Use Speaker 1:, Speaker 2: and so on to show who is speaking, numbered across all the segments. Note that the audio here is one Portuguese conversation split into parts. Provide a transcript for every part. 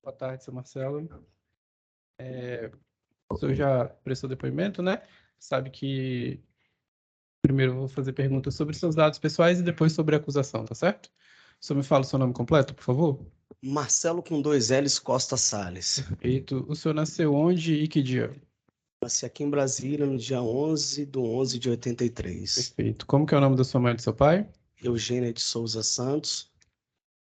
Speaker 1: Boa tarde, seu Marcelo. O senhor já prestou depoimento, né? Sabe que primeiro eu vou fazer perguntas sobre seus dados pessoais e depois sobre a acusação, tá certo? O senhor me fala o seu nome completo, por favor?
Speaker 2: Marcelo com 2 L's Costa Salles.
Speaker 1: Perfeito. O senhor nasceu onde e que dia?
Speaker 2: Nasci aqui em Brasília no dia 11/11/83.
Speaker 1: Perfeito. Como que é o nome da sua mãe e do seu pai?
Speaker 2: Eugênia de Souza Santos,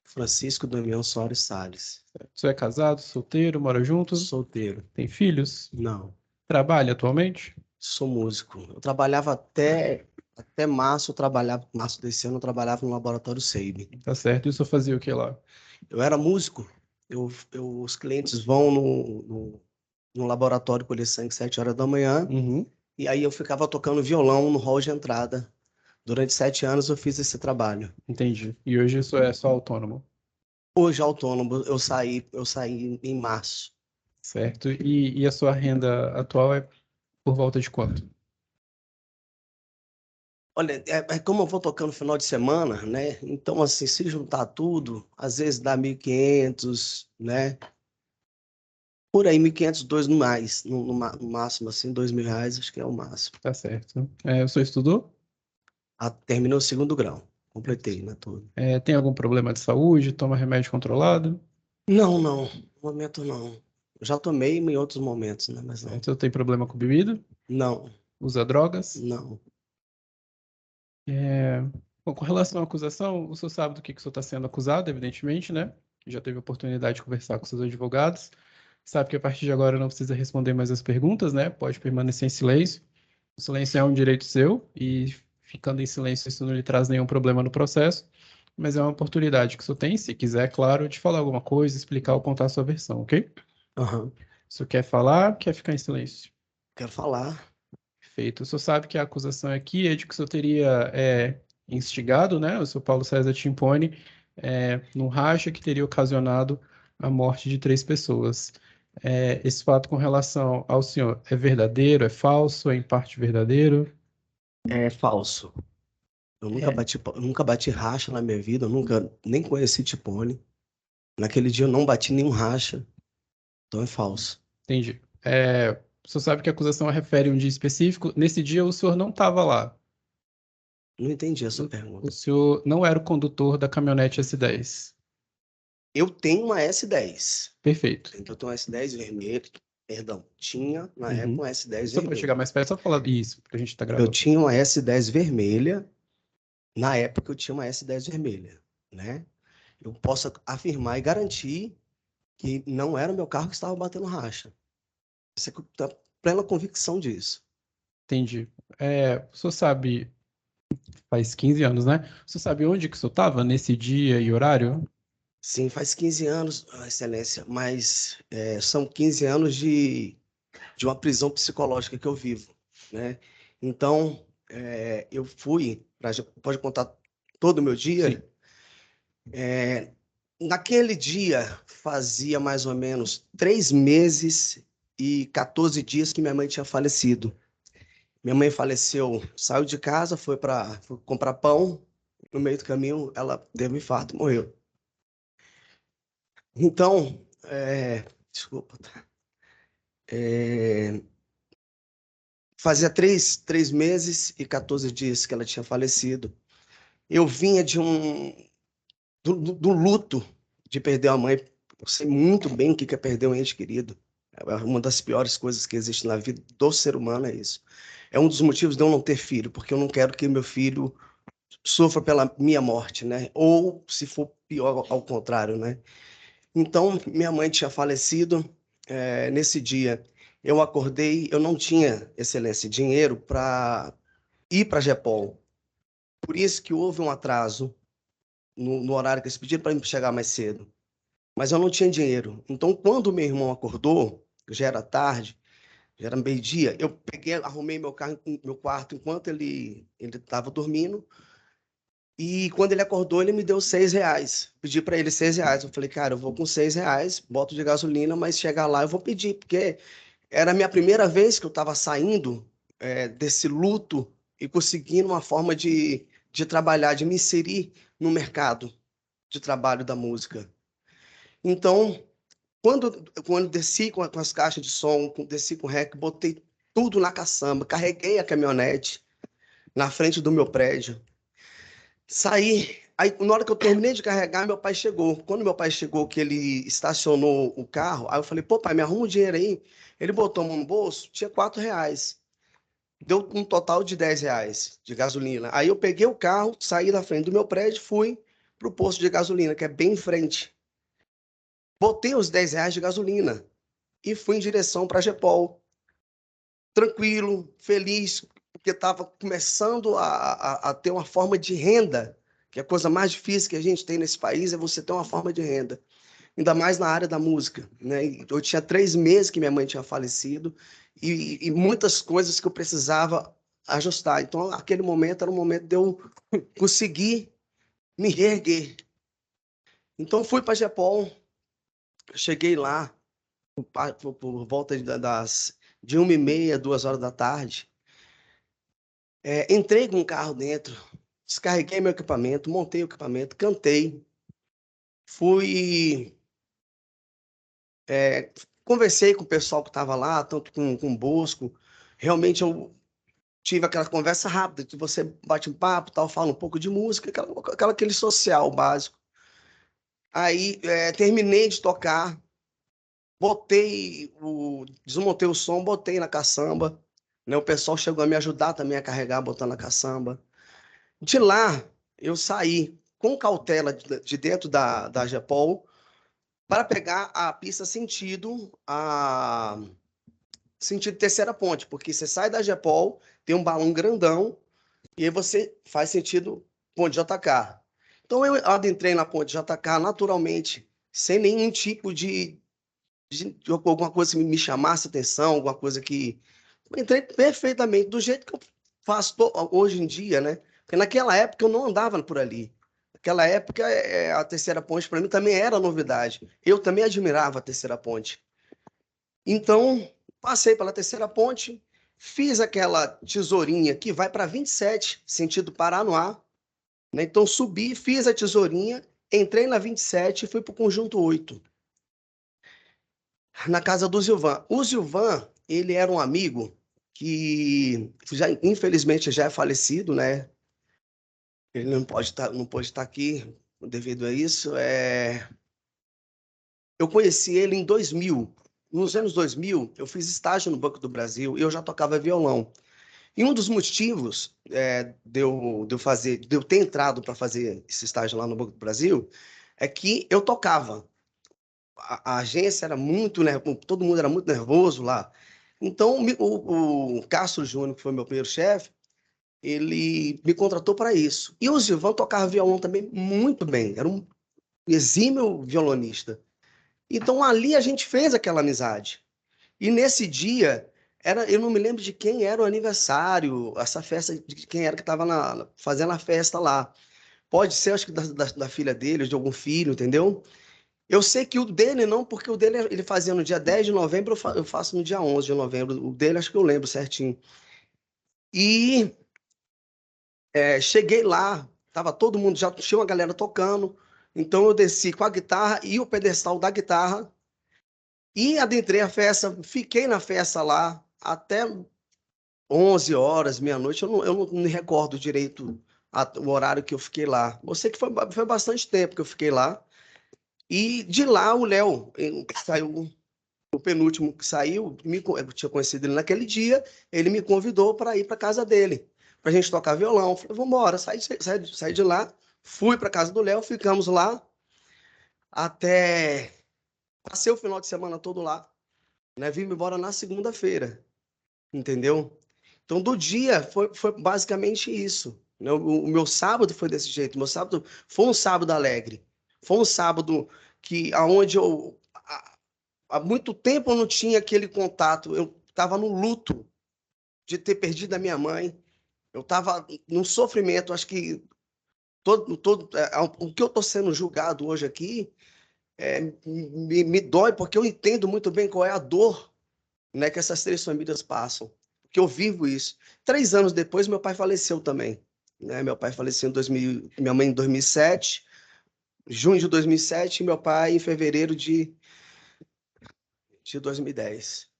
Speaker 2: Francisco Damião Soares Salles.
Speaker 1: O senhor é casado, solteiro, mora junto?
Speaker 2: Solteiro.
Speaker 1: Tem filhos?
Speaker 2: Não.
Speaker 1: Trabalha atualmente?
Speaker 2: Sou músico. Eu trabalhava até março desse ano, eu trabalhava no laboratório SEIB.
Speaker 1: Tá certo. E o senhor fazia o que lá?
Speaker 2: Eu era músico. Os clientes vão no laboratório colher sangue às 7 horas da manhã,
Speaker 1: Uhum.
Speaker 2: e aí eu ficava tocando violão no hall de entrada. Durante 7 anos eu fiz esse trabalho.
Speaker 1: Entendi. E hoje o senhor é só autônomo,
Speaker 2: Hoje autônomo, eu saí em março.
Speaker 1: certo? E a sua renda atual é por volta de quanto?
Speaker 2: Olha, é como eu vou tocando no final de semana, né? Então, assim, se juntar tudo, às vezes dá 1.500, né? Por aí, 1.500, dois no mais, no máximo, assim, R$ 2.000, acho que é o máximo.
Speaker 1: Tá certo. O senhor estudou?
Speaker 2: Terminou o segundo grau, completei, né, tudo.
Speaker 1: Tem algum problema de saúde? Toma remédio controlado?
Speaker 2: Não, não, no momento não. Já tomei em outros momentos, né? Mas não.
Speaker 1: O senhor tem problema com bebida?
Speaker 2: Não,
Speaker 1: Usa drogas?
Speaker 2: não.
Speaker 1: É, Bom, com relação à acusação, o senhor sabe do que o senhor está sendo acusado, evidentemente, né? Já teve a oportunidade de conversar com seus advogados. Sabe que a partir de agora não precisa responder mais as perguntas, né? Pode permanecer em silêncio. O silêncio é um direito seu e ficando em silêncio isso não lhe traz nenhum problema no processo, mas é uma oportunidade que o senhor tem, se quiser, claro, de falar alguma coisa, explicar ou contar a sua versão, ok?
Speaker 2: Aham.
Speaker 1: O senhor quer falar, quer ficar em silêncio?
Speaker 2: Quero falar.
Speaker 1: Perfeito. O senhor sabe que a acusação aqui é de que o senhor teria instigado, né, o senhor Paulo César Timpone, num racha que teria ocasionado a morte de 3 pessoas. Esse fato com relação ao senhor é verdadeiro, é falso, é em parte verdadeiro?
Speaker 2: É falso.
Speaker 1: É,
Speaker 2: Eu nunca bati racha na minha vida, eu nunca nem conheci Tipone. Naquele dia eu não bati nenhum racha, então é falso.
Speaker 1: entendi. O senhor sabe que a acusação refere a um dia específico. Nesse dia o senhor não estava lá.
Speaker 2: Não entendi a sua
Speaker 1: O
Speaker 2: pergunta.
Speaker 1: senhor não era o condutor da caminhonete S10.
Speaker 2: Eu tenho uma S10.
Speaker 1: Perfeito.
Speaker 2: Eu tenho uma S10 vermelha. Perdão, tinha na
Speaker 1: Uhum.
Speaker 2: época uma S10
Speaker 1: Só para chegar
Speaker 2: vermelha.
Speaker 1: mais perto, só falar isso, para a gente estar
Speaker 2: Eu
Speaker 1: gravando.
Speaker 2: tinha uma S10 vermelha. Na época eu tinha uma S10 vermelha, né? Eu posso afirmar e garantir que não era o meu carro que estava batendo racha. Você tem plena convicção disso.
Speaker 1: Entendi. O senhor sabe, faz 15 anos, né? O senhor sabe onde que o senhor estava nesse dia e horário?
Speaker 2: Sim, faz 15 anos, Excelência, mas são 15 anos de uma prisão psicológica que eu vivo, né? Então, eu fui, pode contar todo o meu
Speaker 1: Sim,
Speaker 2: dia? Naquele dia, fazia mais ou menos 3 meses e 14 dias que minha mãe tinha falecido. Minha mãe faleceu, saiu de casa, foi comprar pão, no meio do caminho ela teve um infarto, morreu. Então, desculpa, tá? É, fazia três meses e 14 dias que ela tinha falecido. Eu vinha do luto de perder a mãe. Eu sei muito bem o que é perder um ente querido. É uma das piores coisas que existe na vida do ser humano, é isso. É um dos motivos de eu não ter filho, porque eu não quero que meu filho sofra pela minha morte, né? Ou, se for pior, ao contrário, né? Então, minha mãe tinha falecido. Nesse dia, eu acordei, eu não tinha, excelência, dinheiro para ir para a GEPOL. Por isso que houve um atraso no horário que eles pediram para chegar mais cedo. Mas eu não tinha dinheiro. Então, quando meu irmão acordou, já era tarde, já era meio-dia, eu peguei, arrumei meu quarto enquanto ele estava dormindo. E quando ele acordou, ele me deu R$ 6. Pedi para ele R$ 6. Eu falei, cara, eu vou com R$ 6, boto de gasolina, mas chegar lá eu vou pedir, porque era a minha primeira vez que eu estava saindo desse luto e conseguindo uma forma de trabalhar, de me inserir no mercado de trabalho da música. Então, Quando desci com as caixas de som, desci com o rec, botei tudo na caçamba, carreguei a caminhonete na frente do meu prédio, saí. Aí, na hora que eu terminei de carregar, meu pai chegou. Quando meu pai chegou, que ele estacionou o carro, aí eu falei, pô, pai, me arruma um dinheiro aí. Ele botou a mão no bolso, tinha R$ 4. Deu um total de R$ 10 de gasolina. Aí eu peguei o carro, saí da frente do meu prédio, fui para o posto de gasolina, que é bem em frente. Botei os R$ 10 de gasolina e fui em direção para a Gepol. Tranquilo, feliz, porque estava começando a ter uma forma de renda, que é a coisa mais difícil que a gente tem nesse país, é você ter uma forma de renda. Ainda mais na área da música, né? Eu tinha 3 meses que minha mãe tinha falecido e muitas coisas que eu precisava ajustar. Então, aquele momento era um momento de eu conseguir me reerguer. Então, fui para a Gepol, cheguei lá por volta de 1h30, 2 horas da tarde. Entrei com o carro dentro, descarreguei meu equipamento, montei o equipamento, cantei, fui... conversei com o pessoal que estava lá, tanto com o Bosco. Realmente eu tive aquela conversa rápida, que você bate um papo, tal, fala um pouco de música, aquele social básico. Aí terminei de tocar, desmontei o som, botei na caçamba, né? O pessoal chegou a me ajudar também a carregar, botando na caçamba. De lá, eu saí com cautela de dentro da Gepol para pegar a pista sentido Terceira Ponte, porque você sai da Gepol, tem um balão grandão, e aí você faz sentido Ponte JK. Então eu adentrei na Ponte JK naturalmente, sem nenhum tipo de alguma coisa que me chamasse atenção, alguma coisa que... Eu entrei perfeitamente, do jeito que eu faço hoje em dia, né? Porque naquela época eu não andava por ali. Naquela época a Terceira Ponte para mim também era novidade. Eu também admirava a Terceira Ponte. Então, passei pela Terceira Ponte, fiz aquela tesourinha que vai para 27, sentido Paranoá, né? Então, subi, fiz a tesourinha, entrei na 27 e fui para o Conjunto 8, na casa do Zilvan. O Zilvan, ele era um amigo que, infelizmente, já é falecido, né? Ele não pode estar aqui devido a isso. Eu conheci ele em 2000. Nos anos 2000, eu fiz estágio no Banco do Brasil e eu já tocava violão. E um dos motivos de eu ter entrado para fazer esse estágio lá no Banco do Brasil é que eu tocava. A agência era muito nervosa, todo mundo era muito nervoso lá. Então, o Castro Júnior, que foi meu primeiro chefe, ele me contratou para isso. E o Gilvan tocava violão também muito bem, era um exímio violonista. Então, ali a gente fez aquela amizade. E nesse dia, eu não me lembro de quem era o aniversário, essa festa, de quem era que estava fazendo a festa lá. Pode ser, acho que da filha dele, de algum filho, entendeu? Eu sei que o dele não, porque o dele ele fazia no dia 10 de novembro, eu faço no dia 11 de novembro. O dele acho que eu lembro certinho. E cheguei lá, tava todo mundo, já tinha uma galera tocando, então eu desci com a guitarra e o pedestal da guitarra e adentrei a festa, fiquei na festa lá até 11 horas, meia-noite, eu não me recordo direito o horário que eu fiquei lá. Eu sei que foi bastante tempo que eu fiquei lá. E de lá o Léo, que saiu, o penúltimo que saiu, eu tinha conhecido ele naquele dia, ele me convidou para ir para casa dele, para a gente tocar violão. Eu falei, vamos embora, saí de lá, fui para casa do Léo, ficamos lá até... Passei o final de semana todo lá, né? Vim embora na segunda-feira, entendeu? Então, do dia, foi basicamente isso, né? O meu sábado foi desse jeito. Meu sábado foi um sábado alegre. Foi um sábado aonde há muito tempo eu não tinha aquele contato. Eu estava no luto de ter perdido a minha mãe. Eu estava num sofrimento. Acho que o que eu estou sendo julgado hoje aqui me dói, porque eu entendo muito bem qual é a dor, né, que essas 3 famílias passam, que eu vivo isso. 3 anos depois, meu pai faleceu também, né? Meu pai faleceu em 2000, minha mãe em 2007, junho de 2007, e meu pai em fevereiro de 2010.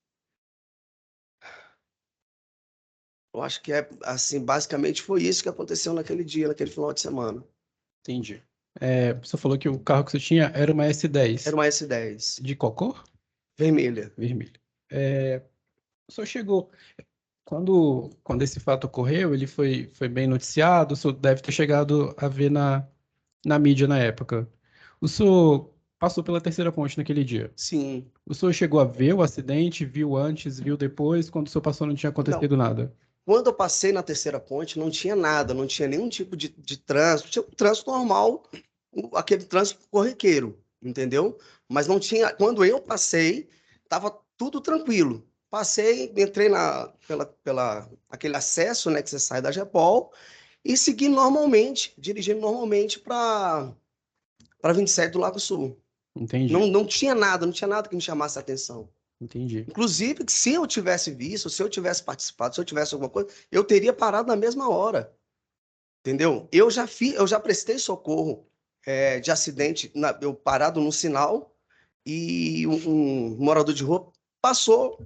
Speaker 2: Eu acho que assim, basicamente foi isso que aconteceu naquele dia, naquele final de semana.
Speaker 1: Entendi. Você falou que o carro que você tinha era uma
Speaker 2: Era
Speaker 1: S10.
Speaker 2: uma S10,
Speaker 1: De qual cor?
Speaker 2: vermelha.
Speaker 1: Vermelho. O senhor chegou. Quando esse fato ocorreu, ele foi bem noticiado, o senhor deve ter chegado a ver na mídia na época. O senhor passou pela terceira ponte naquele dia.
Speaker 2: Sim.
Speaker 1: O senhor chegou a ver o acidente, viu antes, viu depois, quando o senhor passou não tinha
Speaker 2: Não,
Speaker 1: acontecido nada.
Speaker 2: quando eu passei na terceira ponte, não tinha nada, não tinha nenhum tipo de trânsito, tinha um trânsito normal, aquele trânsito corriqueiro, entendeu? Mas não tinha. Quando eu passei, estava tudo tranquilo. Passei, entrei pela aquele acesso, né, que você sai da Gepol, e segui normalmente, dirigindo normalmente para 27 do Lago Sul.
Speaker 1: Entendi,
Speaker 2: Não tinha nada, não tinha nada que me chamasse a atenção.
Speaker 1: entendi.
Speaker 2: Inclusive, se eu tivesse visto, se eu tivesse participado, se eu tivesse alguma coisa, eu teria parado na mesma hora, entendeu? Eu já prestei socorro de acidente, eu parado no sinal e um morador de rua passou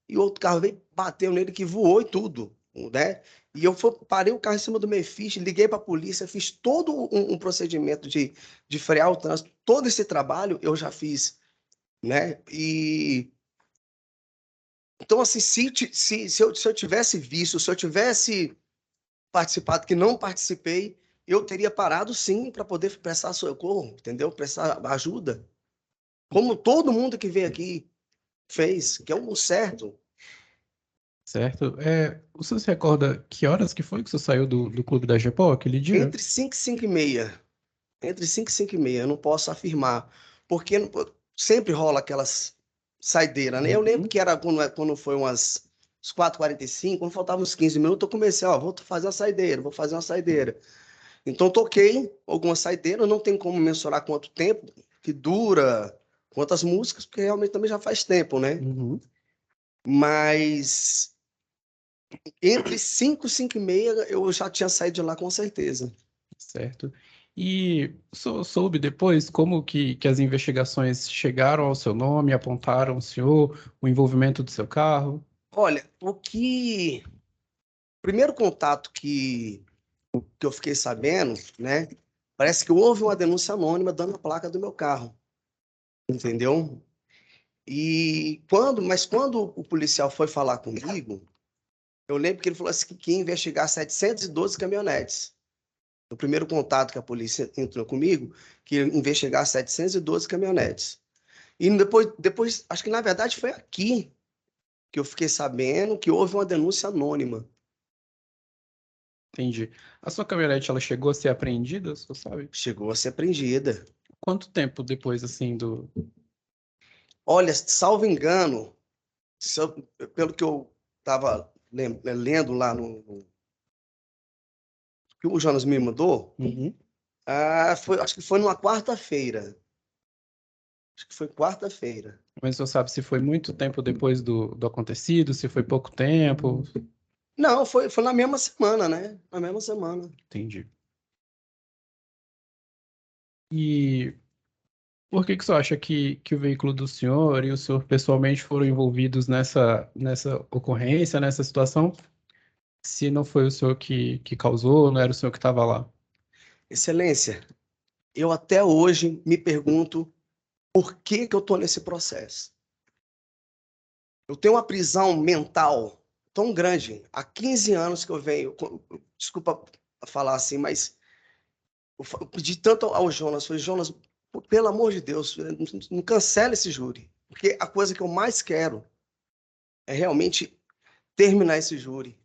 Speaker 2: e outro carro veio, bateu nele, que voou e tudo, né? E parei o carro em cima do meu fiche, liguei para a polícia, fiz todo um procedimento de frear o trânsito, todo esse trabalho eu já fiz, né? Então, assim, se eu tivesse visto, se eu tivesse participado, que não participei, eu teria parado sim para poder prestar socorro, entendeu? Prestar ajuda. Como todo mundo que veio aqui fez, que é o certo.
Speaker 1: Certo? O senhor se recorda que horas que foi que o senhor saiu do clube da Gepol aquele dia?
Speaker 2: Entre 5 e 5 e meia. Entre 5 e 5 e meia, eu não posso afirmar. Porque sempre rola aquelas saideiras, né? Eu lembro
Speaker 1: Uhum.
Speaker 2: que era quando foi uns 4h45, quando faltavam uns 15 minutos, eu comecei, ó, vou fazer uma saideira, vou fazer uma saideira. Então, toquei algumas saideiras, não tem como mensurar quanto tempo que dura, quantas músicas, porque realmente também já faz tempo, né?
Speaker 1: Uhum.
Speaker 2: Mas entre 5 e 5 e meia eu já tinha saído de lá com certeza.
Speaker 1: Certo. E o senhor soube depois como que as investigações chegaram ao seu nome, apontaram o senhor, o envolvimento do seu carro?
Speaker 2: Olha, primeiro contato que eu fiquei sabendo, né? Parece que houve uma denúncia anônima dando a placa do meu carro, entendeu? Mas quando o policial foi falar comigo, eu lembro que ele falou assim que ia investigar 712 caminhonetes. No primeiro contato que a polícia entrou comigo, que ia investigar 712 caminhonetes. E depois, acho que na verdade foi aqui que eu fiquei sabendo que houve uma denúncia anônima.
Speaker 1: Entendi. A sua caminhonete, ela chegou a ser apreendida, o senhor sabe?
Speaker 2: Chegou a ser apreendida.
Speaker 1: Quanto tempo depois, assim,
Speaker 2: Olha, salvo engano, pelo que eu estava lendo lá que o Jonas me mandou,
Speaker 1: Uhum.
Speaker 2: acho que foi numa quarta-feira. Acho que foi quarta-feira.
Speaker 1: Mas o senhor sabe se foi muito tempo depois do acontecido, se foi pouco tempo?
Speaker 2: Não, foi na mesma semana, né? Na mesma semana.
Speaker 1: Entendi. E por que que o senhor acha que o veículo do senhor e o senhor pessoalmente foram envolvidos nessa ocorrência, nessa situação, se não foi o senhor que causou, não era o senhor que estava lá?
Speaker 2: Excelência, eu até hoje me pergunto por que que eu estou nesse processo. Eu tenho uma prisão mental tão grande. Há 15 anos que eu venho. Desculpa falar assim, mas eu pedi tanto ao Jonas. Falei, Jonas, pelo amor de Deus, não cancela esse júri. Porque a coisa que eu mais quero é realmente terminar esse júri.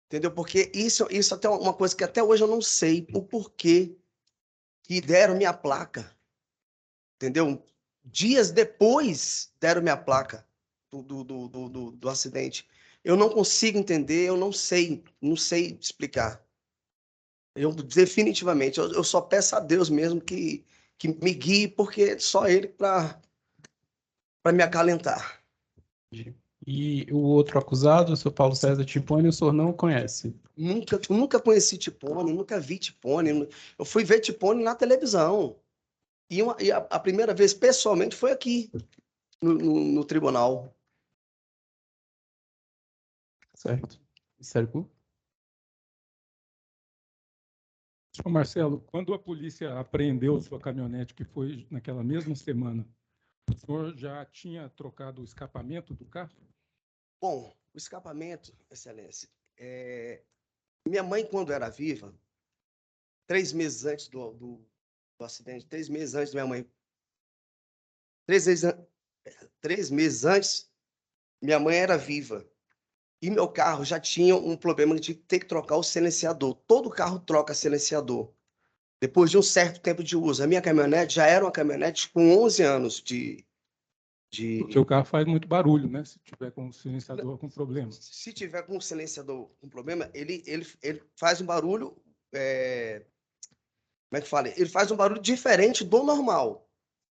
Speaker 2: Entendeu? Porque isso até uma coisa que até hoje eu não sei o porquê que deram minha placa. Entendeu? Dias depois deram minha placa do acidente. Eu não consigo entender, eu não sei explicar. Eu definitivamente, eu só peço a Deus mesmo que me guie, porque só Ele para me acalentar.
Speaker 1: Entendi. E o outro acusado, o senhor Paulo César Tiponi, o senhor não o conhece?
Speaker 2: Nunca conheci Tipone, nunca vi Tipone. Eu fui ver Tipone na televisão. E a primeira vez, pessoalmente, foi aqui, no tribunal.
Speaker 1: Certo. Ministério Público?
Speaker 3: Senhor Marcelo, quando a polícia apreendeu sua caminhonete, que foi naquela mesma semana, o senhor já tinha trocado o escapamento do carro?
Speaker 2: Bom, o escapamento, Excelência, minha mãe, quando era viva, 3 meses antes do acidente, 3 meses antes da minha mãe, 3 meses antes, minha mãe era viva. E meu carro já tinha um problema de ter que trocar o silenciador. Todo carro troca silenciador. Depois de um certo tempo de uso. A minha caminhonete já era uma caminhonete com 11 anos de...
Speaker 3: Porque o carro faz muito barulho, né? Se tiver com o silenciador com problema.
Speaker 2: Se tiver com o silenciador com problema, ele faz um barulho... Como é que fala? Ele faz um barulho diferente do normal.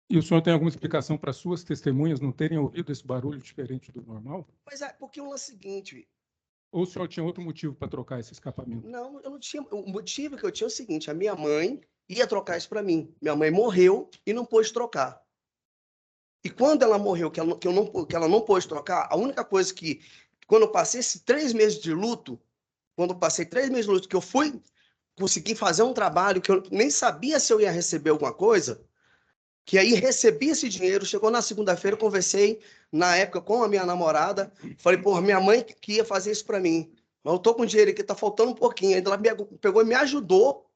Speaker 3: E o senhor tem alguma explicação para suas testemunhas não terem ouvido esse barulho diferente do normal?
Speaker 2: Mas é porque o lance é o seguinte...
Speaker 3: Ou o senhor tinha outro motivo para trocar esse escapamento?
Speaker 2: Não, eu não tinha. O motivo que eu tinha é o seguinte: a minha mãe ia trocar isso para mim. Minha mãe morreu e não pôde trocar. E quando ela morreu, que ela não pôde trocar, a única coisa que, quando eu passei esses 3 meses de luto, que eu fui conseguir fazer um trabalho que eu nem sabia se eu ia receber alguma coisa, que aí recebi esse dinheiro, chegou na segunda-feira, conversei na época com a minha namorada, falei, porra, minha mãe que ia fazer isso para mim, mas eu tô com dinheiro aqui, tá faltando um pouquinho. Aí ela pegou e me ajudou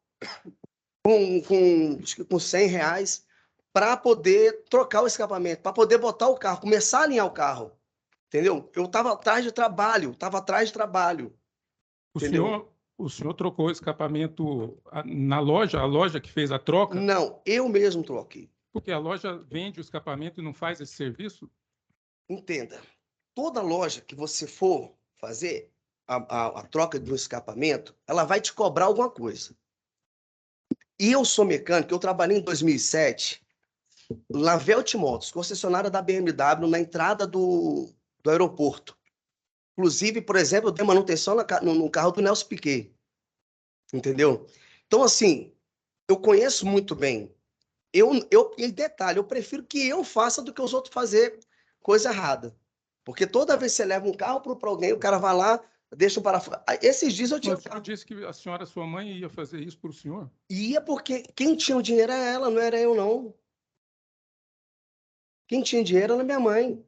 Speaker 2: com 100 reais para poder trocar o escapamento, para poder botar o carro, começar a alinhar o carro, entendeu? Eu estava atrás de trabalho,
Speaker 3: O senhor trocou o escapamento na loja, a loja que fez a troca?
Speaker 2: Não, eu mesmo troquei.
Speaker 3: Porque a loja vende o escapamento e não faz esse serviço?
Speaker 2: Entenda, toda loja que você for fazer a troca do escapamento, ela vai te cobrar alguma coisa. E eu sou mecânico, eu trabalhei em 2007 na Velt Motos, concessionária da BMW, na entrada do aeroporto. Inclusive, por exemplo, eu dei manutenção no carro do Nelson Piquet. Entendeu? Então, assim, eu conheço muito bem. E detalhe, eu prefiro que eu faça do que os outros fazer coisa errada. Porque toda vez que você leva um carro para alguém, o cara vai lá, deixa um parafuso. Esses dias eu tinha.
Speaker 3: Mas o senhor disse que a senhora, sua mãe, ia fazer isso para o senhor?
Speaker 2: Ia porque quem tinha o dinheiro era ela, não era eu, não. Quem tinha dinheiro era minha mãe.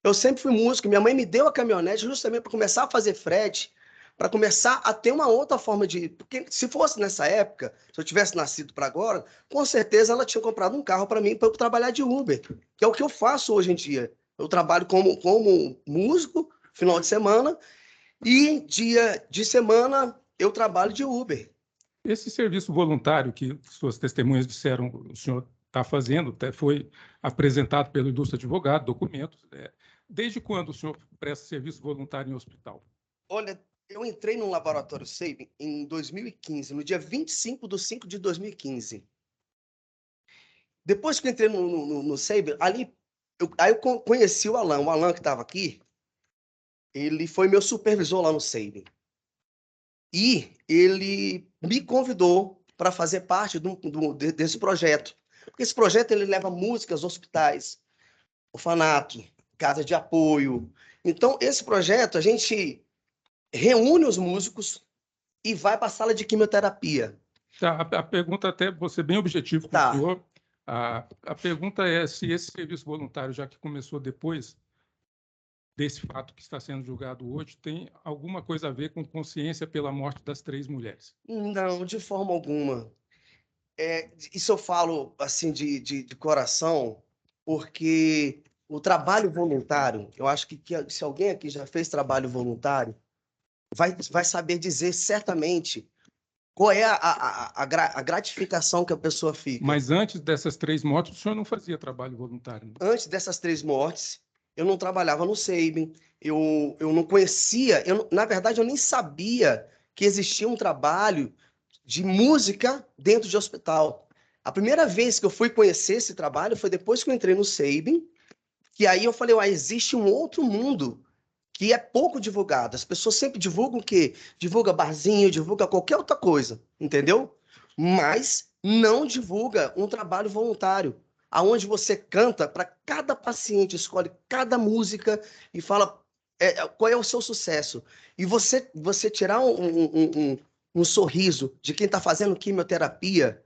Speaker 2: Eu sempre fui músico, minha mãe me deu a caminhonete justamente para começar a fazer frete, para começar a ter uma outra forma de... Porque se fosse nessa época, se eu tivesse nascido para agora, com certeza ela tinha comprado um carro para mim para eu trabalhar de Uber, que é o que eu faço hoje em dia. Eu trabalho como músico, final de semana, e dia de semana eu trabalho de Uber.
Speaker 3: Esse serviço voluntário que suas testemunhas disseram o senhor está fazendo, até foi apresentado pelo ilustre advogado, documentos. Desde quando o senhor presta serviço voluntário em hospital?
Speaker 2: Olha, eu entrei no laboratório Sabin em 2015, no dia 25/5/2015. Depois que eu entrei no Sabin, aí eu conheci o Alan que estava aqui, ele foi meu supervisor lá no Sabin. E ele me convidou para fazer parte desse projeto. Porque esse projeto ele leva músicas, hospitais, orfanato, casa de apoio. Então, esse projeto, a gente reúne os músicos e vai para a sala de quimioterapia.
Speaker 3: Tá, a pergunta até, vou ser bem objetivo com o senhor. A pergunta é se esse serviço voluntário, já que começou depois desse fato que está sendo julgado hoje, tem alguma coisa a ver com consciência pela morte das 3 mulheres?
Speaker 2: Não, de forma alguma. Isso eu falo assim de coração, porque o trabalho voluntário, eu acho que se alguém aqui já fez trabalho voluntário, vai saber dizer certamente qual é a gratificação que a pessoa fica.
Speaker 3: Mas antes dessas 3 mortes, o senhor não fazia trabalho voluntário? Né?
Speaker 2: Antes dessas 3 mortes, eu não trabalhava no Sabin, eu não conhecia, na verdade, eu nem sabia que existia um trabalho de música dentro de hospital. A primeira vez que eu fui conhecer esse trabalho foi depois que eu entrei no Sabin, que aí eu falei, existe um outro mundo que é pouco divulgado. As pessoas sempre divulgam o quê? Divulga barzinho, divulga qualquer outra coisa, entendeu? Mas não divulga um trabalho voluntário. aonde você canta para cada paciente, escolhe cada música e fala qual é o seu sucesso. E você tirar um sorriso de quem está fazendo quimioterapia,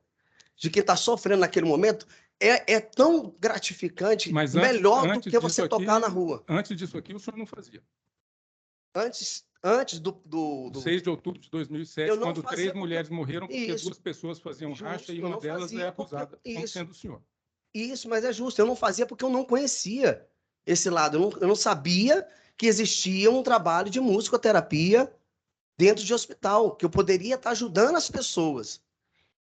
Speaker 2: de quem está sofrendo naquele momento, é tão gratificante,
Speaker 3: Mas
Speaker 2: melhor do que você tocar na rua.
Speaker 3: Antes disso aqui, o senhor não fazia.
Speaker 2: Antes do
Speaker 3: 6 de outubro de 2007, quando 3 mulheres morreram porque
Speaker 2: isso,
Speaker 3: 2 pessoas faziam racha e uma delas é acusada como sendo o senhor.
Speaker 2: Isso, mas é justo. Eu não fazia porque eu não conhecia esse lado. Eu não sabia que existia um trabalho de musicoterapia dentro de hospital, que eu poderia estar ajudando as pessoas.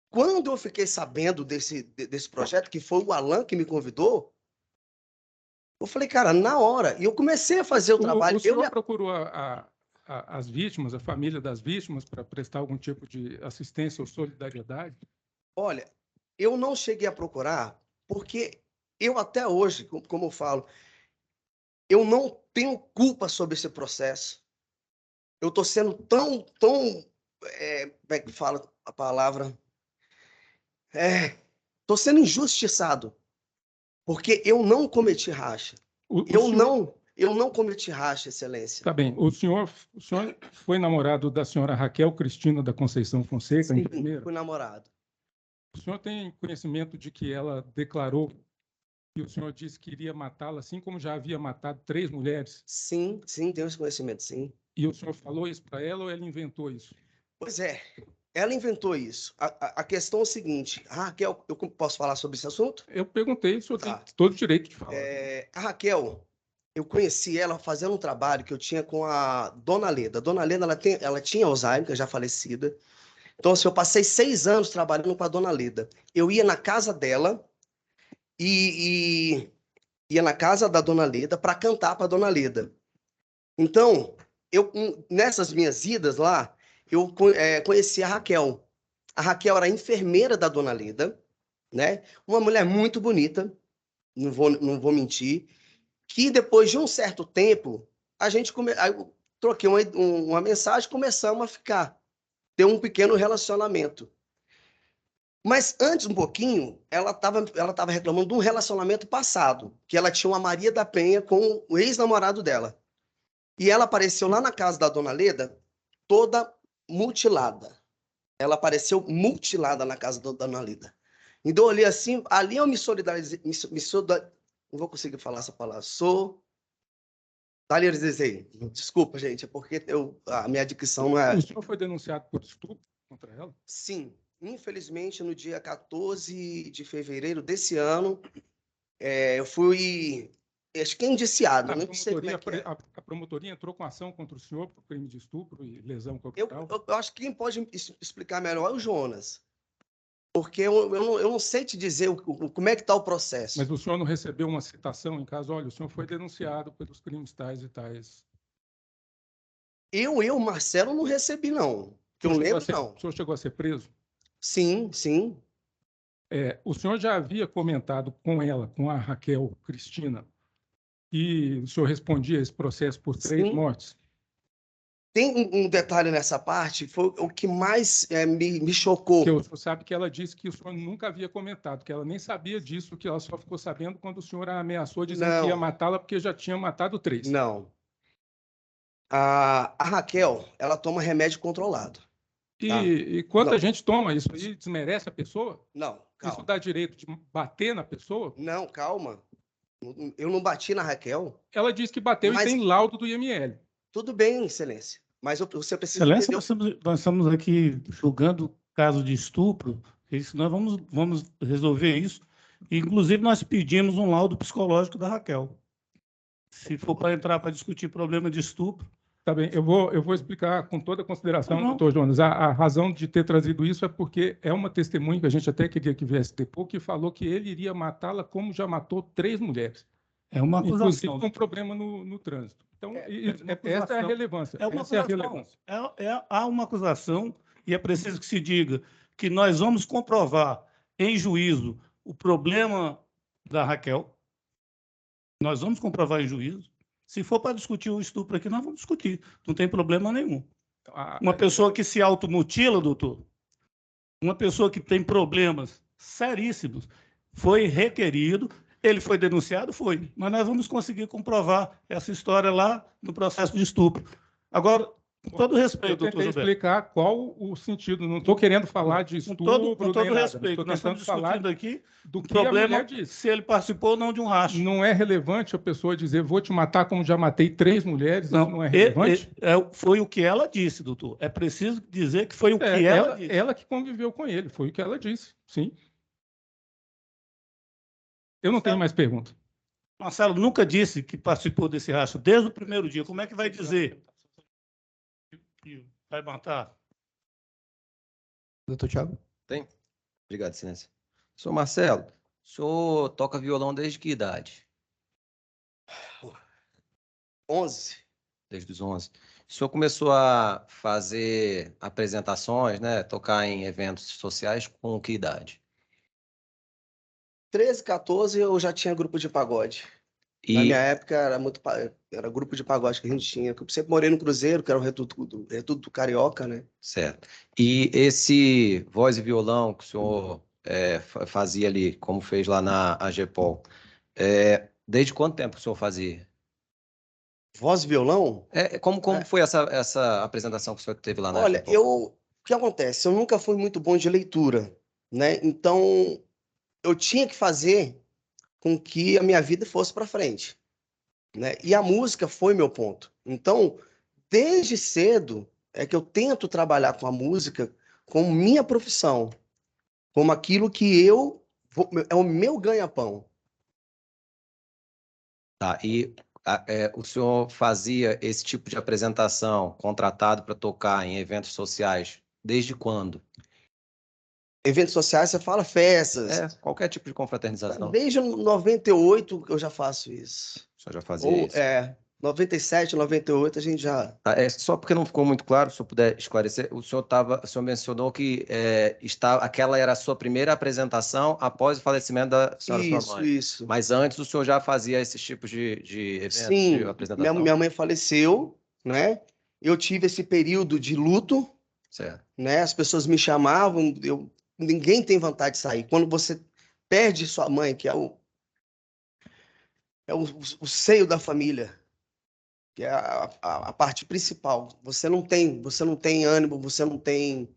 Speaker 2: Quando eu fiquei sabendo desse projeto, que foi o Alan que me convidou, eu falei, cara, na hora. E eu comecei a fazer o trabalho.
Speaker 3: O senhor procurou as vítimas, a família das vítimas, para prestar algum tipo de assistência ou solidariedade?
Speaker 2: Olha, eu não cheguei a procurar, porque eu até hoje, como eu falo, eu não tenho culpa sobre esse processo. Eu estou sendo tão como é que fala a palavra? Estou sendo injustiçado, porque eu não cometi racha. Eu não cometi racha, Excelência.
Speaker 3: Tá bem. O senhor foi namorado da senhora Raquel Cristina da Conceição Fonseca,
Speaker 2: Sim,
Speaker 3: enfermeira?
Speaker 2: fui namorado.
Speaker 3: O senhor tem conhecimento de que ela declarou que o senhor disse que iria matá-la, assim como já havia matado 3 mulheres?
Speaker 2: Sim, tenho esse conhecimento, sim.
Speaker 3: E o senhor falou isso para ela ou ela inventou isso?
Speaker 2: Pois é, ela inventou isso. A questão é o seguinte, a Raquel, eu posso falar sobre esse assunto?
Speaker 3: Eu perguntei, o senhor tem todo o direito de falar.
Speaker 2: A Raquel, eu conheci ela fazendo um trabalho que eu tinha com a Dona Leda. A Dona Leda, ela tinha Alzheimer, já falecida. Então, assim, eu passei 6 anos trabalhando com a Dona Leda. Eu ia na casa dela e ia na casa da Dona Leda para cantar para a Dona Leda. Então, nessas minhas idas lá, eu conheci a Raquel. A Raquel era enfermeira da Dona Leda, né? Uma mulher muito bonita, não vou mentir, que depois de um certo tempo, aí eu troquei uma mensagem, começamos a ficar, ter um pequeno relacionamento. Mas antes, um pouquinho, ela tava reclamando de um relacionamento passado, que ela tinha uma Maria da Penha com o ex-namorado dela. E ela apareceu lá na casa da Dona Leda, toda mutilada. Ela apareceu mutilada na casa da Dona Leda. Então, eu olhei assim, ali eu me solidarizei, não vou conseguir falar essa palavra, solidarizei. Desculpa, gente, é porque a minha dicção não é...
Speaker 3: O senhor foi denunciado por estupro contra ela?
Speaker 2: Sim. Infelizmente, no dia 14 de fevereiro desse ano, eu fui, acho que indiciado, não sei como é que é.
Speaker 3: A promotoria entrou com ação contra o senhor por crime de estupro e lesão corporal?
Speaker 2: Eu acho que quem pode explicar melhor é o Jonas, porque eu não sei te dizer como é que está o processo.
Speaker 3: Mas o senhor não recebeu uma citação em caso, olha, o senhor foi denunciado pelos crimes tais e tais?
Speaker 2: Marcelo, não recebi, não. Que eu lembro, não.
Speaker 3: O senhor chegou a ser preso?
Speaker 2: Sim.
Speaker 3: O senhor já havia comentado com ela, com a Raquel Cristina, e o senhor respondia esse processo por 3 mortes?
Speaker 2: Tem um detalhe nessa parte, foi o que mais me chocou.
Speaker 3: Que o senhor sabe que ela disse que o senhor nunca havia comentado, que ela nem sabia disso, que ela só ficou sabendo quando o senhor a ameaçou dizendo que ia matá-la porque já tinha matado 3.
Speaker 2: Não. A Raquel, ela toma remédio controlado.
Speaker 3: E quanta gente toma isso aí, desmerece a pessoa?
Speaker 2: Não, calma.
Speaker 3: Isso dá direito de bater na pessoa?
Speaker 2: Não, calma. Eu não bati na Raquel.
Speaker 3: Ela disse que bateu e tem laudo do IML.
Speaker 2: Tudo bem, Excelência. Mas você precisa
Speaker 4: entender... nós estamos aqui julgando caso de estupro, e nós vamos resolver isso. Inclusive, nós pedimos um laudo psicológico da Raquel. Se for para entrar para discutir problema de estupro...
Speaker 3: Tá bem, eu vou explicar com toda a consideração, doutor Jonas. A razão de ter trazido isso é porque é uma testemunha que a gente até queria que viesse depois, que falou que ele iria matá-la como já matou 3 mulheres.
Speaker 4: É uma acusação.
Speaker 3: Inclusive com um problema no trânsito. Então, essa é a relevância.
Speaker 4: Há uma acusação e é preciso que se diga que nós vamos comprovar em juízo o problema da Raquel. Nós vamos comprovar em juízo. Se for para discutir o estupro aqui, nós vamos discutir. Não tem problema nenhum. Uma pessoa que se automutila, doutor, uma pessoa que tem problemas seríssimos, foi requerido, ele foi denunciado? Foi. Mas nós vamos conseguir comprovar essa história lá no processo de estupro. Agora, com todo respeito, doutor
Speaker 3: Gilberto. Eu tentei explicar qual o sentido. Não estou querendo falar de estupro,
Speaker 4: com todo
Speaker 3: nem
Speaker 4: respeito,
Speaker 3: nada.
Speaker 4: nós estamos discutindo aqui
Speaker 3: do
Speaker 4: o
Speaker 3: que a mulher
Speaker 4: problema
Speaker 3: disse.
Speaker 4: se ele participou ou não de um racho.
Speaker 3: Não é relevante a pessoa dizer vou te matar como já matei 3 mulheres,
Speaker 4: não,
Speaker 3: isso não é relevante?
Speaker 4: Foi o que ela disse, doutor. É preciso dizer que foi o que ela disse.
Speaker 3: Ela que conviveu com ele, foi o que ela disse, sim. Eu não tenho mais pergunta.
Speaker 4: Marcelo nunca disse que participou desse racho desde o primeiro dia. Como é que vai dizer? Vai matar?
Speaker 1: Doutor Thiago?
Speaker 5: Tem? Obrigado, Excelência. Senhor Marcelo, o senhor toca violão desde que idade?
Speaker 2: 11.
Speaker 5: Desde os 11. O senhor começou a fazer apresentações, né? Tocar em eventos sociais com que idade?
Speaker 2: 13, 14 eu já tinha grupo de pagode. Na minha época era grupo de pagode que a gente tinha. Eu sempre morei no Cruzeiro, que era o Reduto do Carioca, né?
Speaker 5: Certo. E esse voz e violão que o senhor fazia ali, como fez lá na AGPOL, desde quanto tempo o senhor fazia?
Speaker 2: Voz e violão?
Speaker 5: Como foi essa apresentação que o senhor teve lá na
Speaker 2: Olha,
Speaker 5: AGPOL?
Speaker 2: o que acontece? Eu nunca fui muito bom de leitura, né? Então, eu tinha que fazer com que a minha vida fosse para frente, né? E a música foi meu ponto. Então, desde cedo é que eu tento trabalhar com a música como minha profissão, como aquilo que é o meu ganha-pão.
Speaker 5: Tá, e o senhor fazia esse tipo de apresentação contratado para tocar em eventos sociais desde quando?
Speaker 2: Eventos sociais, você fala festas.
Speaker 5: Qualquer tipo de confraternização.
Speaker 2: Desde 98 eu já faço isso.
Speaker 5: O senhor já fazia isso?
Speaker 2: 97, 98 a gente já...
Speaker 5: Só porque não ficou muito claro, se eu puder esclarecer, o senhor mencionou que aquela era a sua primeira apresentação após o falecimento da senhora sua mãe.
Speaker 2: Isso.
Speaker 5: Mas antes o senhor já fazia esses tipos de eventos,
Speaker 2: Sim,
Speaker 5: de apresentação?
Speaker 2: minha mãe faleceu, né? Eu tive esse período de luto,
Speaker 5: certo,
Speaker 2: né? As pessoas me chamavam, ninguém tem vontade de sair. Quando você perde sua mãe, que é o seio da família, que é a parte principal, você não tem ânimo, você não tem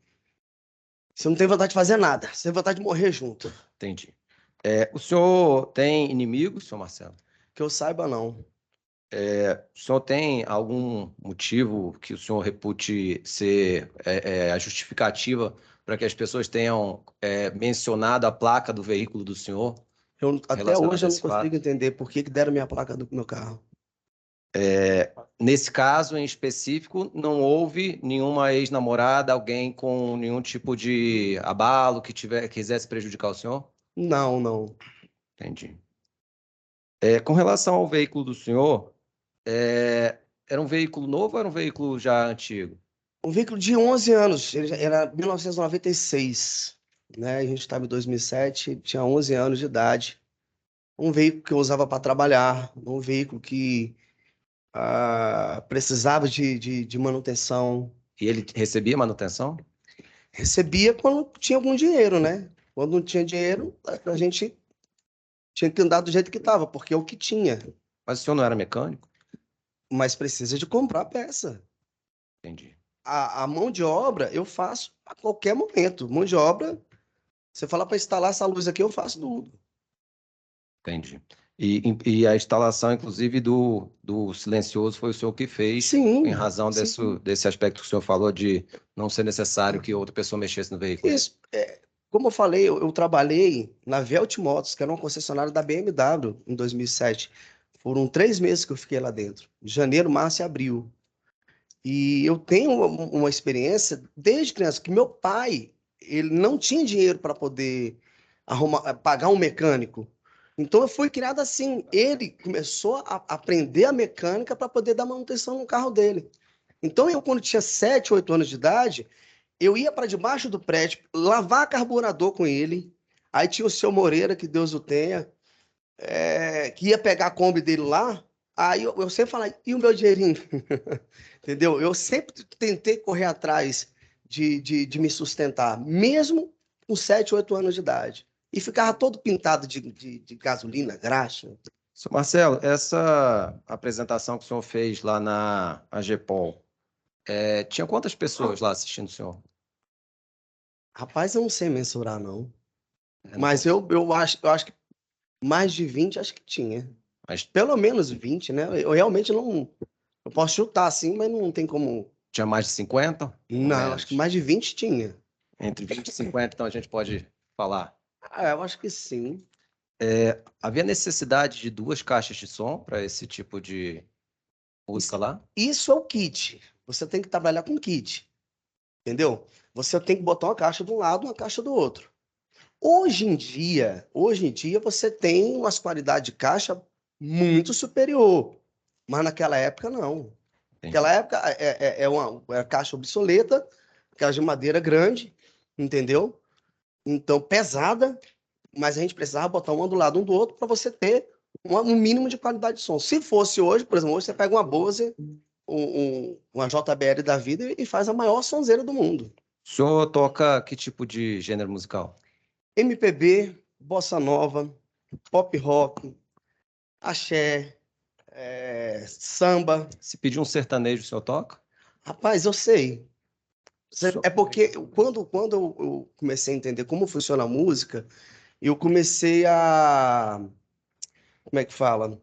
Speaker 2: vontade de fazer nada, você tem vontade de morrer junto.
Speaker 5: Entendi. O senhor tem inimigos, senhor Marcelo?
Speaker 2: Que eu saiba, não.
Speaker 5: O senhor tem algum motivo que o senhor repute ser a justificativa para que as pessoas tenham mencionado a placa do veículo do senhor?
Speaker 2: Até hoje eu não consigo entender por que deram minha placa do meu carro.
Speaker 5: Nesse caso em específico, não houve nenhuma ex-namorada, alguém com nenhum tipo de abalo que quisesse prejudicar o senhor?
Speaker 2: Não, não.
Speaker 5: Entendi. Com relação ao veículo do senhor, era um veículo novo ou era um veículo já antigo?
Speaker 2: Um veículo de 11 anos, ele era 1996, né? A gente estava em 2007, tinha 11 anos de idade. Um veículo que eu usava para trabalhar, um veículo que precisava de manutenção.
Speaker 5: E ele recebia manutenção?
Speaker 2: Recebia quando tinha algum dinheiro, né? Quando não tinha dinheiro, a gente tinha que andar do jeito que estava, porque é o que tinha.
Speaker 5: Mas o senhor não era mecânico?
Speaker 2: Mas precisa de comprar peça.
Speaker 5: Entendi.
Speaker 2: A mão de obra eu faço a qualquer momento. Mão de obra, você fala para instalar essa luz aqui, eu faço tudo.
Speaker 5: Entendi. E a instalação, inclusive, do silencioso foi o senhor que fez,
Speaker 2: sim,
Speaker 5: em razão desse aspecto que o senhor falou de não ser necessário que outra pessoa mexesse no veículo.
Speaker 2: Isso. Como eu falei, eu trabalhei na Velt Motos, que era uma concessionária da BMW, em 2007. Foram 3 meses que eu fiquei lá dentro. Janeiro, março e abril. E eu tenho uma experiência desde criança, que meu pai, ele não tinha dinheiro para poder pagar um mecânico. Então eu fui criado assim. Ele começou a aprender a mecânica para poder dar manutenção no carro dele. Então eu, quando tinha 7, 8 anos de idade, eu ia para debaixo do prédio, lavar carburador com ele. Aí tinha o seu Moreira, que Deus o tenha, que ia pegar a Kombi dele lá. Aí eu sempre falava, e o meu dinheirinho? Entendeu? Eu sempre tentei correr atrás de me sustentar, mesmo com 7, 8 anos de idade. e ficava todo pintado de gasolina, graxa.
Speaker 5: Seu Marcelo, essa apresentação que o senhor fez lá na AGEPOL, tinha quantas pessoas lá assistindo o senhor?
Speaker 2: Rapaz, eu não sei mensurar, não.
Speaker 5: Não.
Speaker 2: Mas eu acho que mais de 20 acho que tinha.
Speaker 5: Mas
Speaker 2: Pelo menos 20, né? Eu realmente não... Eu posso chutar assim, mas não tem como...
Speaker 5: tinha mais de 50?
Speaker 2: Não, acho que mais de 20 tinha.
Speaker 5: Entre 20 e 50, então a gente pode falar.
Speaker 2: Eu acho que sim.
Speaker 5: Havia necessidade de 2 caixas de som para esse tipo de música lá?
Speaker 2: Isso é o kit. Você tem que trabalhar com kit. Entendeu? Você tem que botar uma caixa de um lado, uma caixa do outro. Hoje em dia você tem umas qualidades de caixa muito superior. Mas naquela época, não. Naquela época é uma caixa obsoleta, caixa de madeira grande, entendeu? Então, pesada, mas a gente precisava botar uma do lado um do outro para você ter um mínimo de qualidade de som. Se fosse hoje, por exemplo, hoje você pega uma Bose, uma JBL da vida e faz a maior sonzeira do mundo.
Speaker 5: O senhor toca que tipo de gênero musical?
Speaker 2: MPB, bossa nova, pop rock, axé, samba.
Speaker 5: Se pedir um sertanejo, o senhor toca?
Speaker 2: Rapaz, eu sei. É porque quando eu comecei a entender como funciona a música, eu comecei a... Como é que fala?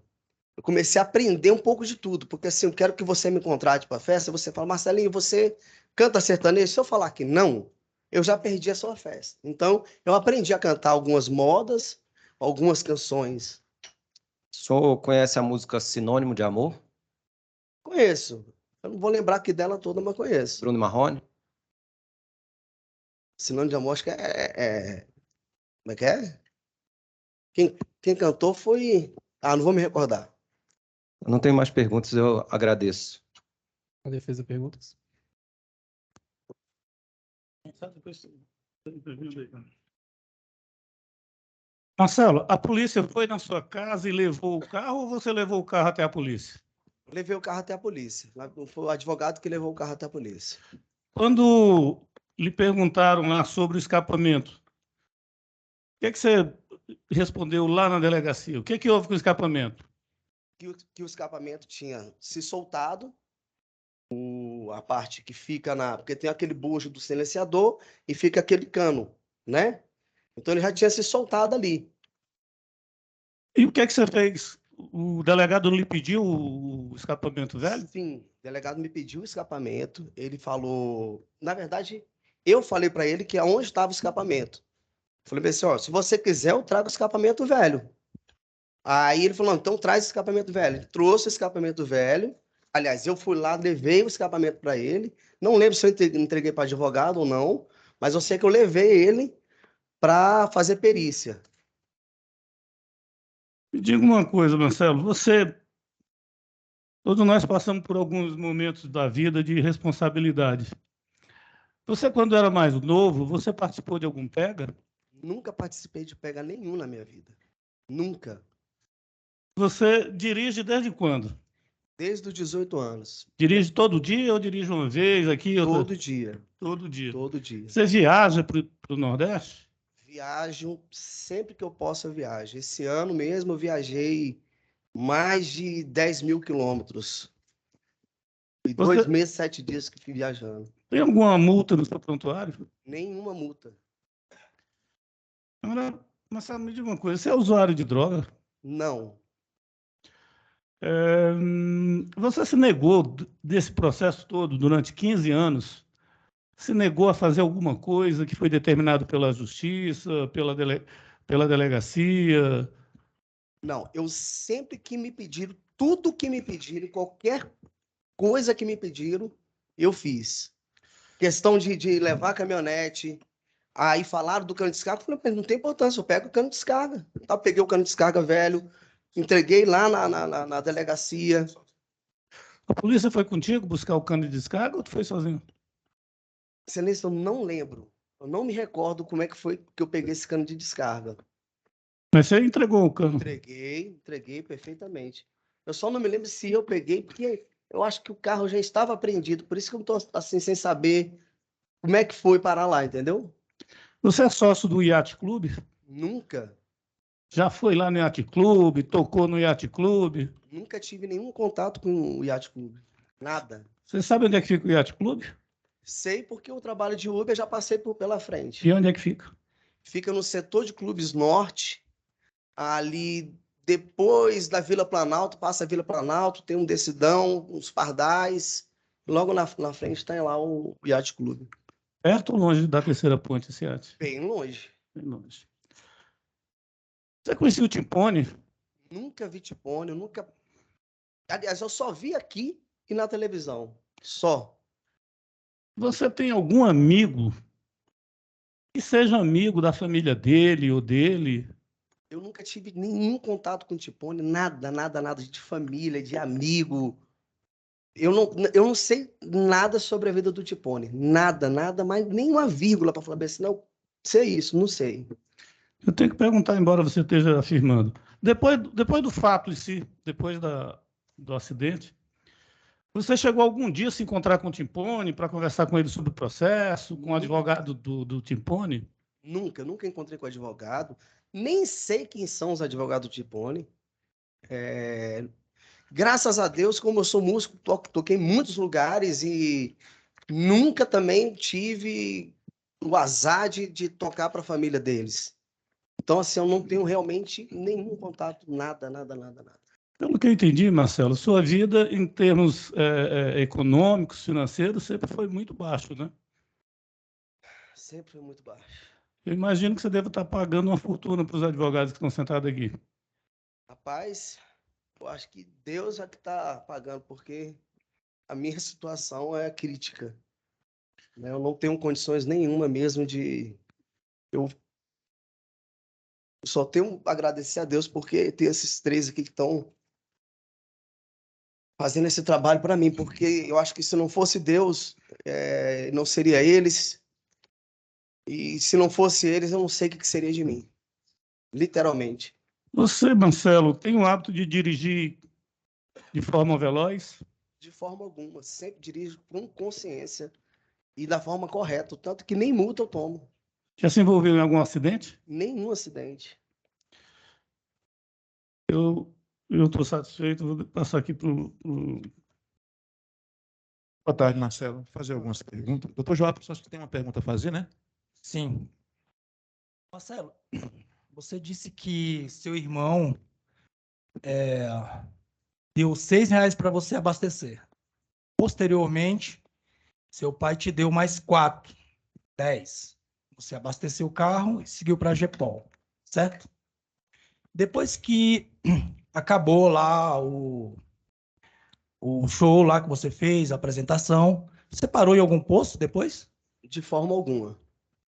Speaker 2: Eu comecei a aprender um pouco de tudo, porque assim, eu quero que você me contrate para festa, você fala, Marcelinho, você canta sertanejo? Se eu falar que não, eu já perdi a sua festa. Então, eu aprendi a cantar algumas modas, algumas canções.
Speaker 5: O senhor conhece a música Sinônimo de Amor?
Speaker 2: Conheço. Eu não vou lembrar aqui dela toda, mas conheço.
Speaker 5: Bruno Marrone?
Speaker 2: Sinônimo de Amor, acho que Como é que é? Quem cantou foi... não vou me recordar.
Speaker 5: Eu não tenho mais perguntas, eu agradeço.
Speaker 1: A defesa perguntas?
Speaker 4: Marcelo, a polícia foi na sua casa e levou o carro ou você levou o carro até a polícia?
Speaker 2: Levei o carro até a polícia. Foi o advogado que levou o carro até a polícia.
Speaker 4: Quando lhe perguntaram lá sobre o escapamento, o que você respondeu lá na delegacia? O que houve com o escapamento?
Speaker 2: Que o escapamento tinha se soltado, a parte que fica porque tem aquele bujo do silenciador e fica aquele cano, né? Então ele já tinha se soltado ali.
Speaker 4: E o que você fez? O delegado não lhe pediu o escapamento velho?
Speaker 2: Sim, o delegado me pediu o escapamento, ele falou... Na verdade, eu falei para ele que aonde estava o escapamento. Falei assim, ó, se você quiser, eu trago o escapamento velho. Aí ele falou, então traz o escapamento velho. Ele trouxe o escapamento velho. Aliás, eu fui lá, levei o escapamento para ele. Não lembro se eu entreguei para advogado ou não, mas eu sei que eu levei ele para fazer perícia.
Speaker 4: Me diga uma coisa, Marcelo, todos nós passamos por alguns momentos da vida de responsabilidade. Você, quando era mais novo, você participou de algum pega?
Speaker 2: Nunca participei de pega nenhum na minha vida. Nunca.
Speaker 4: Você dirige desde quando?
Speaker 2: Desde os 18 anos.
Speaker 4: Dirige todo dia ou dirige uma vez aqui?
Speaker 2: Todo dia.
Speaker 4: Todo dia.
Speaker 2: Todo dia.
Speaker 4: Você viaja para o Nordeste?
Speaker 2: Viajo, sempre que eu posso eu viajo. Esse ano mesmo eu viajei mais de 10 mil quilômetros. E 2 meses, 7 dias que fui viajando.
Speaker 4: Tem alguma multa no seu prontuário?
Speaker 2: Nenhuma multa.
Speaker 4: Agora, Marcelo, me diga uma coisa, você é usuário de droga?
Speaker 2: Não.
Speaker 4: Você se negou desse processo todo, durante 15 anos, se negou a fazer alguma coisa que foi determinado pela justiça, pela delegacia?
Speaker 2: Não, eu sempre que me pediram, tudo que me pediram, qualquer coisa que me pediram, eu fiz. Questão de levar a caminhonete, aí falaram do cano de descarga, eu falei, mas não tem importância, eu pego o cano de descarga. Então, eu peguei o cano de descarga velho, entreguei lá na delegacia.
Speaker 4: A polícia foi contigo buscar o cano de descarga ou tu foi sozinho?
Speaker 2: Excelência, eu não lembro. Eu não me recordo como é que foi que eu peguei esse cano de descarga.
Speaker 4: Mas você entregou o cano?
Speaker 2: Entreguei perfeitamente. Eu só não me lembro se eu peguei, porque eu acho que o carro já estava apreendido, por isso que eu estou assim, sem saber como é que foi parar lá, entendeu?
Speaker 4: Você é sócio do Yacht Clube?
Speaker 2: Nunca.
Speaker 4: Já foi lá no Yacht Club, tocou no Yacht Club?
Speaker 2: Nunca tive nenhum contato com o Yacht Club. Nada.
Speaker 4: Você sabe onde é que fica o Yacht Club?
Speaker 2: Sei porque eu trabalho de Uber, já passei pela frente.
Speaker 4: E onde é que fica?
Speaker 2: Fica no setor de clubes norte, ali depois da Vila Planalto, passa a Vila Planalto, tem um Decidão, uns Pardais, logo na frente tem lá o Yacht Club.
Speaker 4: Perto ou longe da Terceira Ponte, esse iate?
Speaker 2: Bem longe.
Speaker 4: Bem longe. Você conhecia o Timpone?
Speaker 2: Nunca vi Tipone, nunca... Aliás, eu só vi aqui e na televisão. Só.
Speaker 4: Você tem algum amigo que seja amigo da família dele ou dele?
Speaker 2: Eu nunca tive nenhum contato com o Tipone, nada, nada, nada de família, de amigo. Eu não sei nada sobre a vida do Tipone. Nada, nada, mas nem uma vírgula para falar assim, não sei isso, não sei.
Speaker 4: Eu tenho que perguntar, embora você esteja afirmando. Depois do fato em si, depois do acidente, você chegou algum dia a se encontrar com o Timpone para conversar com ele sobre o processo, com o advogado do Timpone?
Speaker 2: Nunca encontrei com o advogado. Nem sei quem são os advogados do Tipone. Graças a Deus, como eu sou músico, toquei em muitos lugares e nunca também tive o azar de tocar para a família deles. Então, assim, eu não tenho realmente nenhum contato, nada, nada, nada, nada.
Speaker 4: Pelo que eu entendi, Marcelo, sua vida, em termos econômicos, financeiros, sempre foi muito baixo, né?
Speaker 2: Sempre foi muito baixo.
Speaker 4: Eu imagino que você deve estar pagando uma fortuna para os advogados que estão sentados aqui.
Speaker 2: Rapaz, eu acho que Deus é que está pagando, porque a minha situação é crítica. Eu não tenho condições nenhuma mesmo de... Eu só tenho a agradecer a Deus porque tem esses três aqui que estão fazendo esse trabalho para mim, porque eu acho que se não fosse Deus, não seria eles, e se não fosse eles, eu não sei o que seria de mim, literalmente.
Speaker 4: Você, Marcelo, tem o hábito de dirigir de forma veloz?
Speaker 2: De forma alguma, sempre dirijo com consciência e da forma correta, tanto que nem multa eu tomo.
Speaker 4: Já se envolveu em algum acidente?
Speaker 2: Nenhum acidente.
Speaker 4: Eu estou satisfeito, vou passar aqui para o...
Speaker 6: Boa tarde, Marcelo. Vou fazer algumas perguntas. Doutor João, acho que tem uma pergunta a fazer, né?
Speaker 7: Sim. Marcelo, você disse que seu irmão deu R$ 6 para você abastecer. Posteriormente, seu pai te deu mais 4, 10. Você abasteceu o carro e seguiu para a Gepol, certo? Depois que acabou lá o show lá que você fez, a apresentação, você parou em algum posto depois?
Speaker 2: De forma alguma.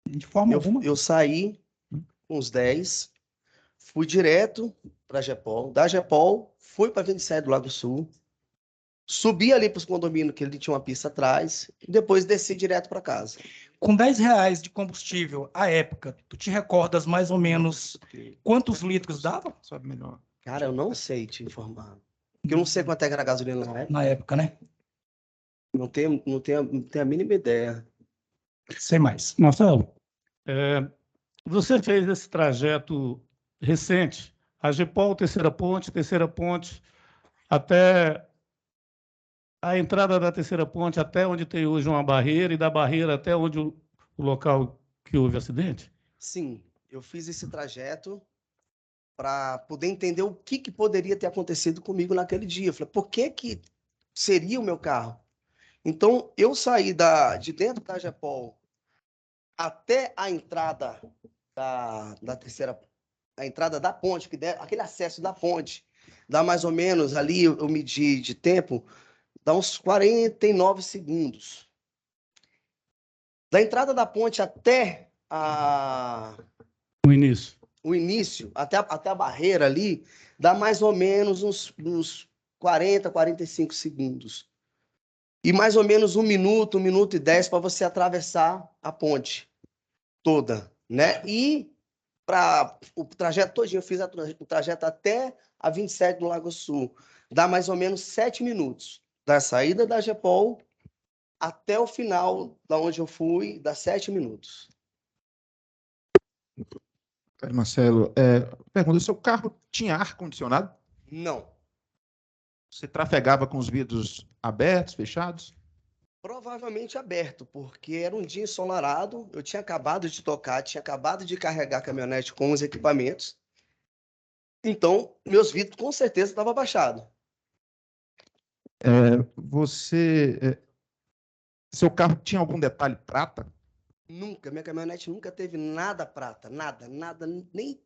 Speaker 7: De forma alguma?
Speaker 2: Eu saí com uns 10, fui direto para a Gepol. Da Gepol, fui para a 27 do Lago Sul, subi ali para os condomínios, que ele tinha uma pista atrás, e depois desci direto para casa.
Speaker 7: Com R$ 10 de combustível, à época, tu te recordas mais ou menos quantos litros dava?
Speaker 6: Sabe melhor.
Speaker 2: Cara, eu não sei te informar. Porque eu não sei quanto é que era a gasolina na época.
Speaker 7: Na época, né?
Speaker 2: Não tenho a mínima ideia.
Speaker 7: Sei mais.
Speaker 4: Marcelo, você fez esse trajeto recente, a Gepol, Terceira Ponte, até a entrada da Terceira Ponte, até onde tem hoje uma barreira, e da barreira até onde o local que houve acidente?
Speaker 2: Sim, eu fiz esse trajeto para poder entender o que poderia ter acontecido comigo naquele dia. Eu falei, por que seria o meu carro? Então, eu saí de dentro da Gepol até a entrada da terceira, a entrada da ponte, aquele acesso da ponte, dá mais ou menos, ali eu medi de tempo, dá uns 49 segundos. Da entrada da ponte até
Speaker 4: No início.
Speaker 2: o início, até a barreira ali, dá mais ou menos uns 40, 45 segundos. E mais ou menos 1 minuto e 10 para você atravessar a ponte toda, né? E para o trajeto todinho, eu fiz o trajeto até a 27 do Lago Sul. Dá mais ou menos 7 minutos. Da saída da Gepol até o final, da onde eu fui, dá 7 minutos.
Speaker 6: Marcelo, pergunta, o seu carro tinha ar-condicionado?
Speaker 2: Não.
Speaker 6: Você trafegava com os vidros abertos, fechados?
Speaker 2: Provavelmente aberto, porque era um dia ensolarado, eu tinha acabado de tocar, tinha acabado de carregar a caminhonete com os equipamentos, então meus vidros com certeza estavam abaixados.
Speaker 6: Seu carro tinha algum detalhe prata?
Speaker 2: Nunca, minha caminhonete nunca teve nada prata, nada, nem...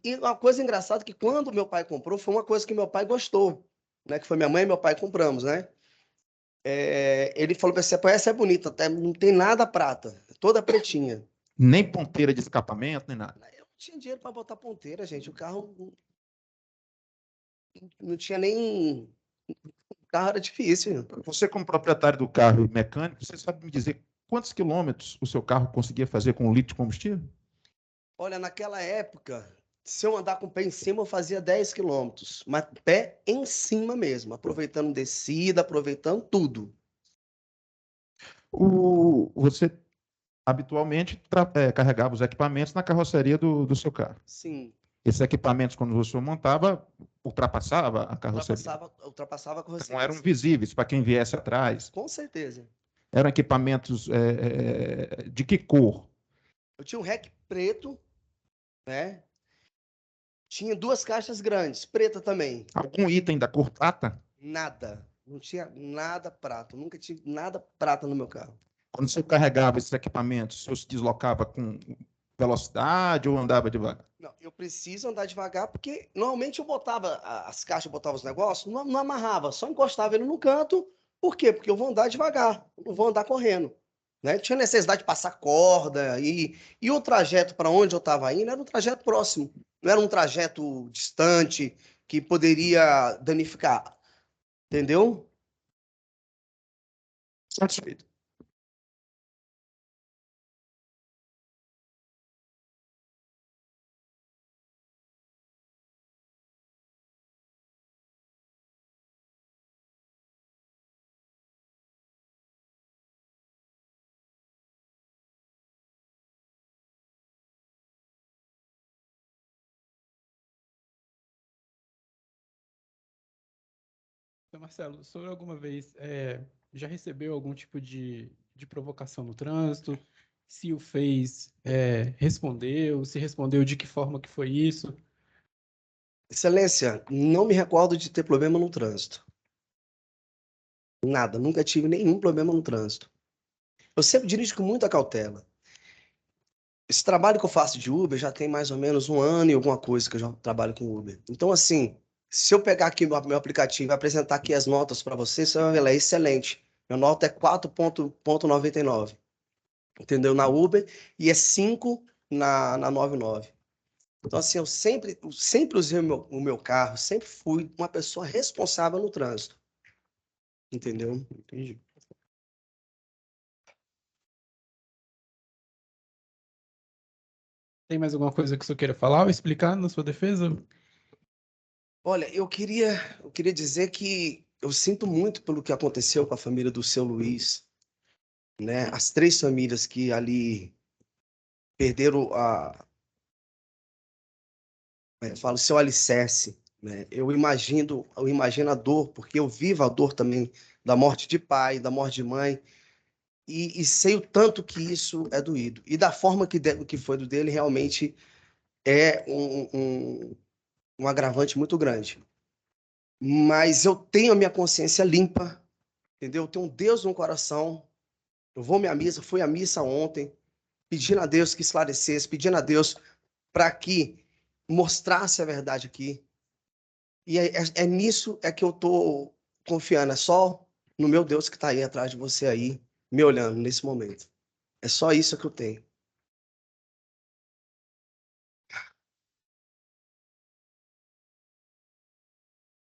Speaker 2: E uma coisa engraçada é que quando meu pai comprou, foi uma coisa que meu pai gostou, né? Que foi minha mãe e meu pai compramos, né? Ele falou para você, essa é bonita, até não tem nada prata, toda pretinha.
Speaker 6: Nem ponteira de escapamento, nem nada.
Speaker 2: Eu não tinha dinheiro para botar ponteira, gente. O carro não tinha nem... O carro era difícil.
Speaker 6: Você, como proprietário do carro e mecânico, você sabe me dizer quantos quilômetros o seu carro conseguia fazer com 1 litro de combustível?
Speaker 2: Olha, naquela época, se eu andar com o pé em cima, eu fazia 10 quilômetros, mas pé em cima mesmo, aproveitando descida, aproveitando tudo.
Speaker 6: Você habitualmente carregava os equipamentos na carroceria do seu carro.
Speaker 2: Sim.
Speaker 6: Esses equipamentos, quando você montava, ultrapassava a carroceria.
Speaker 2: Ultrapassava a carroceria.
Speaker 6: Não eram visíveis para quem viesse atrás.
Speaker 2: Com certeza.
Speaker 6: Eram equipamentos de que cor?
Speaker 2: Eu tinha um REC preto, né? Tinha 2 caixas grandes, preta também.
Speaker 6: Algum item da cor prata?
Speaker 2: Nada. Não tinha nada prata. Nunca tive nada prata no meu carro.
Speaker 6: Quando você carregava esses equipamentos, você se deslocava com velocidade ou andava devagar?
Speaker 2: Não, eu preciso andar devagar, porque normalmente eu botava as caixas, eu botava os negócios, não amarrava, só encostava ele no canto. Por quê? Porque eu vou andar devagar, não vou andar correndo. Né? Tinha necessidade de passar corda, e o trajeto para onde eu estava indo era um trajeto próximo, não era um trajeto distante que poderia danificar. Entendeu?
Speaker 6: Satisfeito.
Speaker 1: Então, Marcelo, o senhor alguma vez já recebeu algum tipo de provocação no trânsito? Se o fez, respondeu? Se respondeu, de que forma que foi isso?
Speaker 2: Excelência, não me recordo de ter problema no trânsito. Nada, nunca tive nenhum problema no trânsito. Eu sempre dirijo com muita cautela. Esse trabalho que eu faço de Uber já tem mais ou menos 1 ano e alguma coisa que eu já trabalho com Uber. Então, assim, se eu pegar aqui meu aplicativo e apresentar aqui as notas para você, você vai ver, ela é excelente. Minha nota é 4,99. Entendeu? Na Uber, e é 5 na 99. Então, assim, eu sempre usei o meu carro, sempre fui uma pessoa responsável no trânsito. Entendeu?
Speaker 1: Entendi. Tem mais alguma coisa que o senhor queira falar ou explicar na sua defesa?
Speaker 2: Olha, eu queria dizer que eu sinto muito pelo que aconteceu com a família do seu Luiz, né? As 3 famílias que ali perderam o seu alicerce, né? Eu imagino a dor, porque eu vivo a dor também da morte de pai, da morte de mãe, e sei o tanto que isso é doído. E da forma que foi do dele, realmente é um agravante muito grande. Mas eu tenho a minha consciência limpa, entendeu? Eu tenho um Deus no coração. Eu vou à minha missa, fui à missa ontem, pedindo a Deus que esclarecesse, pedindo a Deus para que mostrasse a verdade aqui. E nisso que eu estou confiando, é só no meu Deus que está aí atrás de você aí, me olhando nesse momento. É só isso que eu tenho.